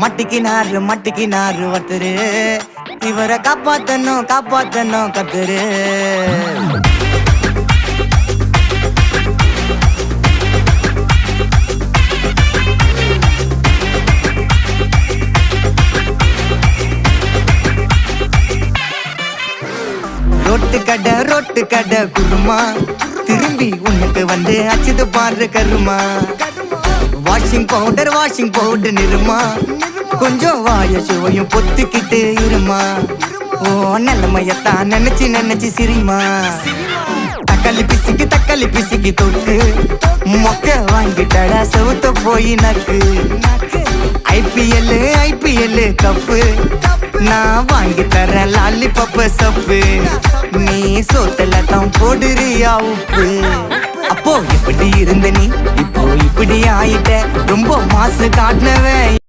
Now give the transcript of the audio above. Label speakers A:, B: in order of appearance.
A: மட்டிக்கினாரு ஒருத்தரு இவரை காப்பாத்தணும் கத்துரு ரொட்டு கடை குருமா திரும்பி உனக்கு வந்து அச்சுது பாரு கருமா வாஷிங் பவுடர் நிறுமா கொஞ்சம் வாய சுவையும் பொத்துக்கிட்டு இருமா ஓ நிலைமையத்தான் நினைச்சு சிரிமா தக்காளி பிசிக்கி தொட்டு மொக்க வாங்கிட்டடா செவுத்த போய் நக்கு ஐபிஎல் கப்பு நான் வாங்கி தரேன் லாலிபப்பு சப்பு நீ சோத்தல தான் போடுறியா உப்பு அப்போ இப்படி இருந்த நீ இப்போ இப்படி ஆயிட்ட ரொம்ப மாசு காட்டினவன்